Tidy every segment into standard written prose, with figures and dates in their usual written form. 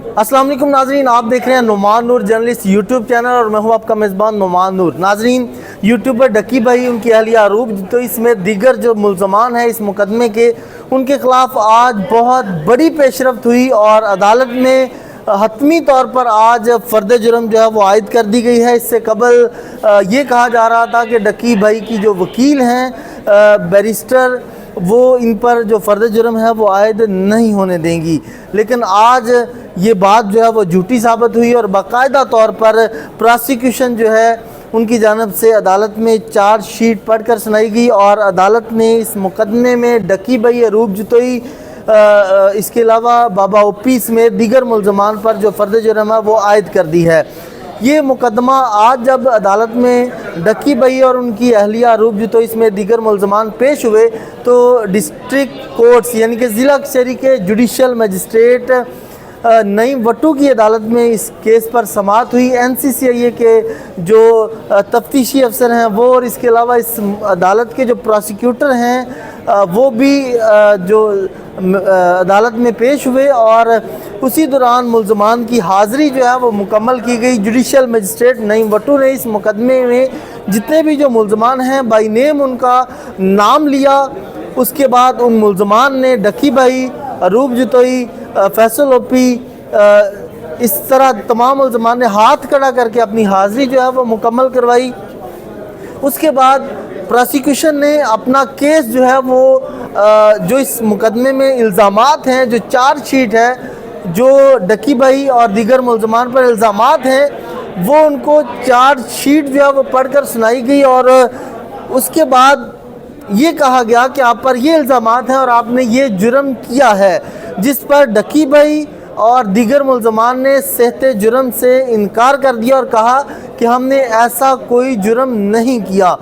अस्सलाम वालेकुम नाजरीन, आप देख रहे हैं नुमान नूर जर्नलिस्ट यूट्यूब चैनल और मैं हूं आपका मेज़बान नुमान नूर। नाजरीन, यूट्यूबर डक्की भाई, उनकी अहलिया अरूब तो इसमें दीगर जो मुल्ज़मान हैं इस मुकदमे के, उनके ख़िलाफ़ आज बहुत बड़ी पेशरफ्त हुई और अदालत में हतमी तौर पर आज फ़र्द जुर्म जो है वो आयद कर दी गई है। इससे कबल ये कहा जा रहा था कि डक्की भाई की जो वकील हैं बैरिस्टर, वो इन पर जो फ़र्द जुर्म है वो आयद नहीं होने देंगी, लेकिन आज ये बात जो है वो झूठी साबित हुई और बाकायदा तौर पर प्रोसिक्यूशन जो है उनकी जानिब से अदालत में चार्ज शीट पढ़कर सुनाई गई और अदालत ने इस मुकदमे में डक्की भाई, अरूब जतोई, इसके अलावा बाबा ओपी समेत दीगर मुल्ज़मान पर जो फ़र्द जुर्म है वो आयद कर दी है। ये मुकदमा आज जब अदालत में डक्की भाई और उनकी अहलिया अरूब जतोई इसमें दीगर मुल्ज़मान पेश हुए तो डिस्ट्रिक्ट कोर्ट्स यानी कि ज़िला कचहरी के जुडिशल मजिस्ट्रेट नईम वट्टू की अदालत में इस केस पर समाअत हुई। NCCIA के जो तफ्तीशी अफसर हैं वो और इसके अलावा इस अदालत के जो प्रोसिक्यूटर हैं वो भी जो अदालत में पेश हुए और उसी दौरान मुल्ज़मान की हाज़िरी जो है वो मुकम्मल की गई। जुडिशल मजिस्ट्रेट नईम वट्टू ने इस मुकदमे में जितने भी जो मुल्ज़मान हैं बाई नेम उनका नाम लिया। उसके बाद उन मुल्ज़मान ने डक्की भाई, अरूब जतोई, फैसल ओपी, इस तरह तमाम मुल्ज़मान ने हाथ खड़ा करके अपनी हाज़िरी जो है वो मुकम्मल करवाई। उसके बाद प्रोसिक्यूशन ने अपना केस जो है वो जो इस मुकदमे में इल्ज़ामात हैं, जो चार्ज शीट है, जो डक्की भाई और दीगर मुल्ज़मान पर इल्ज़ामात हैं, वो उनको चार्ज शीट जो है वो पढ़कर सुनाई गई और उसके बाद ये कहा गया कि आप पर ये इल्ज़ामात हैं और आपने ये जुर्म किया है, जिस पर डक्की भाई और दीगर मुल्ज़मान ने सेहते जुर्म से इनकार कर दिया और कहा कि हमने ऐसा कोई जुर्म नहीं किया।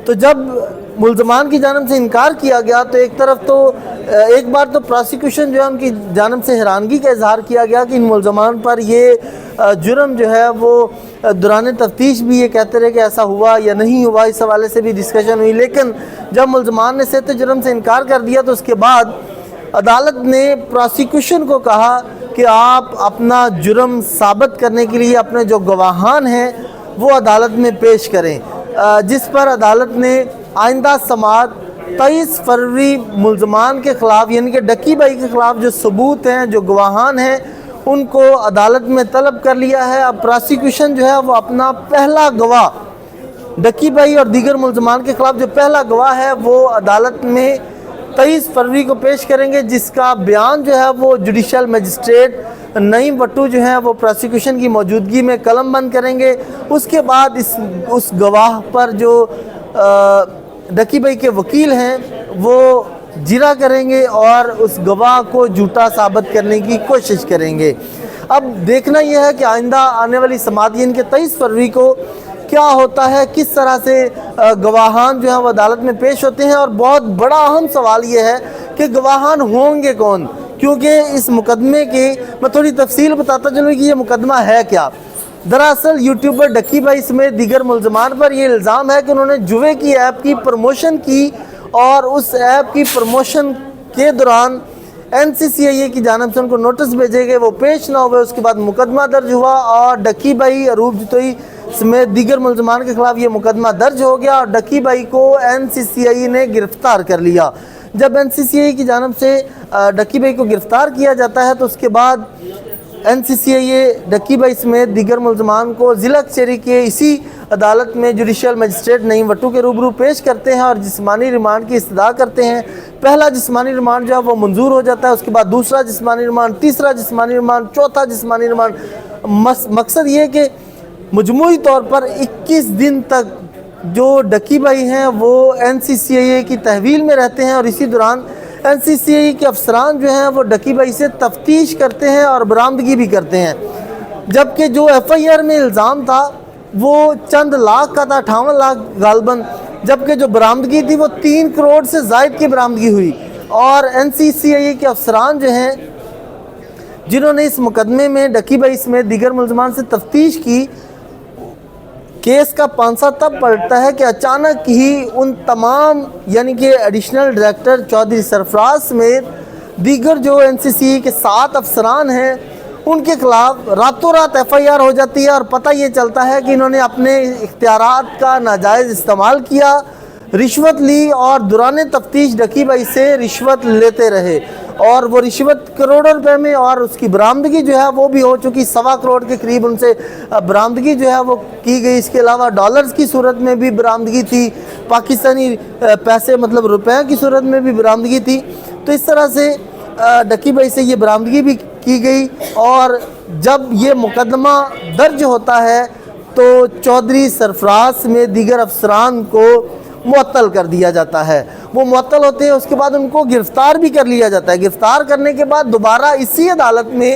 तो जब मुल्ज़मान की जानिब से इनकार किया गया तो एक बार तो प्रोसिक्यूशन जो है उनकी जानिब से हैरानगी का इजहार किया गया कि इन मुल्ज़मान पर ये जुर्म जो है वो दौरान तफ्तीश भी ये कहते रहे कि ऐसा हुआ या नहीं हुआ, इस हवाले से भी डिस्कशन हुई। लेकिन जब मुल्ज़मान ने सेहते जुर्म से इनकार कर दिया तो उसके बाद अदालत ने प्रोसिक्यूशन को कहा कि आप अपना जुर्म साबित करने के लिए अपने जो गवाहान हैं वो अदालत में पेश करें, जिस पर अदालत ने आइंदा समाअत 23 फरवरी मुल्ज़मान के ख़िलाफ़ यानी कि डक्की भाई के ख़िलाफ़ जो सबूत हैं, जो गवाहान हैं, उनको अदालत में तलब कर लिया है। अब प्रोसिक्यूशन जो है वो अपना पहला गवाह डक्की भाई और दीगर मुल्ज़मान के ख़िलाफ़ जो पहला गवाह है वो अदालत में 23 फरवरी को पेश करेंगे, जिसका बयान जो है वो जुडिशल मजिस्ट्रेट नईम वट्टू जो है वो प्रोसिक्यूशन की मौजूदगी में कलम बंद करेंगे। उसके बाद उस गवाह पर जो डक्की भाई के वकील हैं वो जिरा करेंगे और उस गवाह को झूठा साबित करने की कोशिश करेंगे। अब देखना यह है कि आइंदा आने वाली समाअत यानी कि 23 फरवरी को क्या होता है, किस तरह से गवाहान जो है वो अदालत में पेश होते हैं। और बहुत बड़ा अहम सवाल ये है कि गवाहान होंगे कौन, क्योंकि इस मुकदमे की मैं थोड़ी तफसील बताता चलूँ कि ये मुकदमा है क्या। दरअसल यूट्यूबर डक्की भाई समेत दीगर मुल्ज़मान पर यह इल्ज़ाम है कि उन्होंने जुए की ऐप की प्रमोशन की और उस ऐप की प्रमोशन के दौरान NCCIA की जानिब से उनको नोटिस भेजे गए, वो पेश ना हुए। उसके बाद मुकदमा दर्ज हुआ और डक्की भाई, अरूब जतोई समेत दीगर मुल्ज़मान के ख़िलाफ़ ये मुकदमा दर्ज हो गया और डक्की भाई को NCCIA ने गिरफ़्तार कर लिया। जब NCCIA की जानिब से डक्की भाई को गिरफ़्तार किया जाता है तो उसके बाद NCCIA डक्की भाई समेत दीगर मुल्ज़मान को ज़िला कचहरी के इसी अदालत में जुडिशल मजिस्ट्रेट नईम वट्टू के रूबरू पेश करते हैं और जिस्मानी रिमांड की इस्तदा करते हैं। पहला जिस्मानी रिमांड जो है वो मंजूर हो जाता है, उसके बाद दूसरा जिस्मानी रिमांड, तीसरा जिस्मानी रिमांड, चौथा जिस्मानी रिमांड। मकसद ये है कि मजमूई तौर पर 21 दिन तक जो डक्की भाई हैं वो NCCIA की तहवील में रहते हैं और इसी दौरान NCCIA के अफसरान जो हैं वो डक्की भाई से तफ्तीश करते हैं और बरामदगी भी करते हैं। जबकि जो FIR में इल्ज़ाम था वो चंद लाख का था, 58 लाख गालबन, जबकि जो बरामदगी थी वो 3 करोड़ से ज़ायद की बरामदगी हुई। और NCCIA के अफसरान जो हैं जिन्होंने इस मुकदमे में डक्की भाई समेत दीगर मुल्ज़मान से तफ्तीश की, केस का पांसा तब पलटता है कि अचानक ही उन तमाम यानी कि एडिशनल डायरेक्टर चौधरी सरफराज समेत दीगर जो NCCIA के 7 अफसरान हैं ان کے خلاف راتوں رات FIR ہو جاتی ہے اور پتہ یہ چلتا ہے کہ انہوں نے اپنے اختیارات کا ناجائز استعمال کیا، رشوت لی اور دوران تفتیش ڈکی بھائی سے رشوت لیتے رہے، اور وہ رشوت کروڑوں روپے میں، اور اس کی برآمدگی جو ہے وہ بھی ہو چکی، 1.25 کروڑ کے قریب ان سے برآمدگی جو ہے وہ کی گئی۔ اس کے علاوہ ڈالرز کی صورت میں بھی برآمدگی تھی، پاکستانی پیسے مطلب روپے کی صورت میں بھی برآمدگی تھی۔ تو اس طرح سے ڈکی بھائی سے یہ برآمدگی بھی کی گئی، اور جب یہ مقدمہ درج ہوتا ہے تو چودھری سرفراز میں دیگر افسران کو معطل کر دیا جاتا ہے۔ وہ معطل ہوتے ہیں، اس کے بعد ان کو گرفتار بھی کر لیا جاتا ہے۔ گرفتار کرنے کے بعد دوبارہ اسی عدالت میں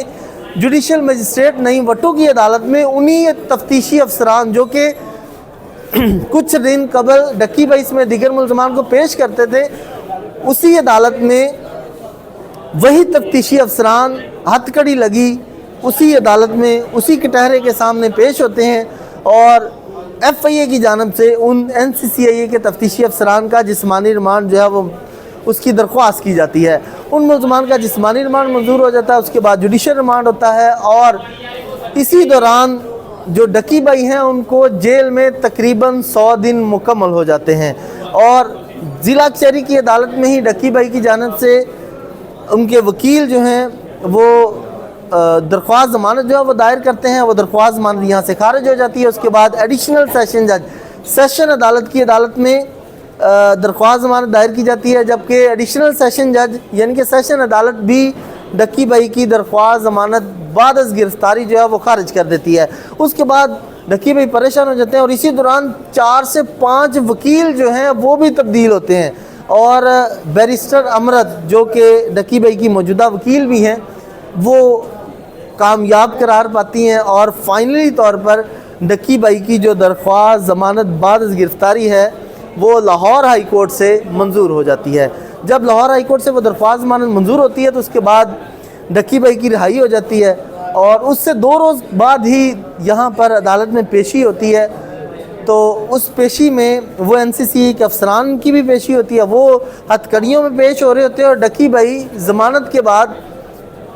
جوڈیشل مجسٹریٹ نعیم وٹو کی عدالت میں انہی تفتیشی افسران جو کہ کچھ دن قبل ڈکی بھائی میں دیگر ملزمان کو پیش کرتے تھے، اسی عدالت میں وہی تفتیشی افسران ہتھ کڑی لگی اسی عدالت میں اسی کٹہرے کے سامنے پیش ہوتے ہیں، اور FIA کی جانب سے ان NCCIA کے تفتیشی افسران کا جسمانی ریمانڈ جو ہے وہ اس کی درخواست کی جاتی ہے۔ ان ملزمان کا جسمانی ریمانڈ منظور ہو جاتا ہے، اس کے بعد جوڈیشل ریمانڈ ہوتا ہے، اور اسی دوران جو ڈکی بھائی ہیں ان کو جیل میں تقریباً 100 دن مکمل ہو جاتے ہیں، اور ضلع کچہری کی عدالت میں ہی ڈکی بھائی کی جانب سے ان کے وکیل جو ہیں وہ درخواست ضمانت جو ہے وہ دائر کرتے ہیں۔ وہ درخواست ضمانت یہاں سے خارج ہو جاتی ہے۔ اس کے بعد ایڈیشنل سیشن جج سیشن عدالت کی عدالت میں درخواست ضمانت دائر کی جاتی ہے، جبکہ ایڈیشنل سیشن جج یعنی کہ سیشن عدالت بھی ڈکی بھائی کی درخواست ضمانت بعد از گرفتاری جو ہے وہ خارج کر دیتی ہے۔ اس کے بعد ڈکی بھائی پریشان ہو جاتے ہیں، اور اسی دوران 4 سے 5 وکیل جو ہیں وہ بھی تبدیل ہوتے ہیں، اور بیرسٹر امرت جو کہ ڈکی بھائی کی موجودہ وکیل بھی ہیں وہ کامیاب قرار پاتی ہیں، اور فائنلی طور پر ڈکی بھائی کی جو درخواست ضمانت بعد از گرفتاری ہے وہ لاہور ہائی کورٹ سے منظور ہو جاتی ہے۔ جب لاہور ہائی کورٹ سے وہ درخواست ضمانت منظور ہوتی ہے تو اس کے بعد ڈکی بھائی کی رہائی ہو جاتی ہے، اور اس سے 2 روز بعد ہی یہاں پر عدالت میں پیشی ہوتی ہے۔ تو اس پیشی میں وہ NCCA کے افسران کی بھی پیشی ہوتی ہے، وہ ہتھ کڑیوں میں پیش ہو رہے ہوتے ہیں، اور ڈکی بھائی ضمانت کے بعد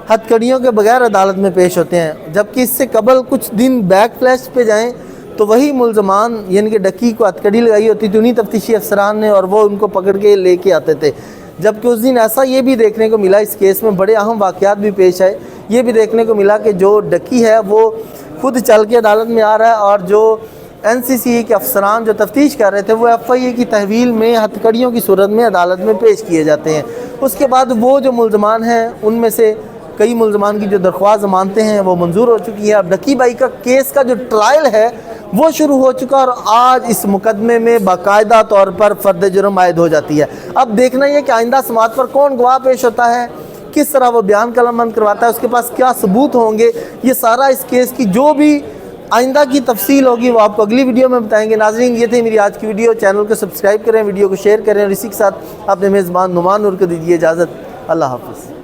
ہتھ کڑیوں کے بغیر عدالت میں پیش ہوتے ہیں۔ جبکہ اس سے قبل کچھ دن بیک فلیش پہ جائیں تو وہی ملزمان یعنی کہ ڈکی کو ہتھ کڑی لگائی ہوتی تھی انہی تفتیشی افسران نے، اور وہ ان کو پکڑ کے لے کے آتے تھے۔ جبکہ اس دن ایسا یہ بھی دیکھنے کو ملا، اس کیس میں بڑے اہم واقعات بھی پیش آئے، یہ بھی دیکھنے کو ملا کہ جو ڈکی ہے وہ خود چل کے عدالت میں آ رہا ہے، اور جو NCCA کے افسران جو تفتیش کر رہے تھے وہ FIA کی تحویل میں ہتھ کڑیوں کی صورت میں عدالت میں پیش کیے جاتے ہیں۔ اس کے بعد وہ جو ملزمان ہیں ان میں سے کئی ملزمان کی جو درخواست ضمانتیں ہیں وہ منظور ہو چکی ہے۔ اب ڈکی بھائی کا کیس کا جو ٹرائل ہے وہ شروع ہو چکا، اور آج اس مقدمے میں باقاعدہ طور پر فرد جرم عائد ہو جاتی ہے۔ اب دیکھنا یہ کہ آئندہ سماعت پر کون گواہ پیش ہوتا ہے، کس طرح وہ بیان قلم بند کرواتا ہے، اس کے پاس کیا ثبوت ہوں گے، یہ سارا اس کیس کی جو بھی آئندہ کی تفصیل ہوگی وہ آپ کو اگلی ویڈیو میں بتائیں گے۔ ناظرین یہ تھی میری آج کی ویڈیو، چینل کو سبسکرائب کریں، ویڈیو کو شیئر کریں، اور اسی کے ساتھ اپنے میزبان نعمان نور کو دیجیے اجازت۔ اللہ حافظ۔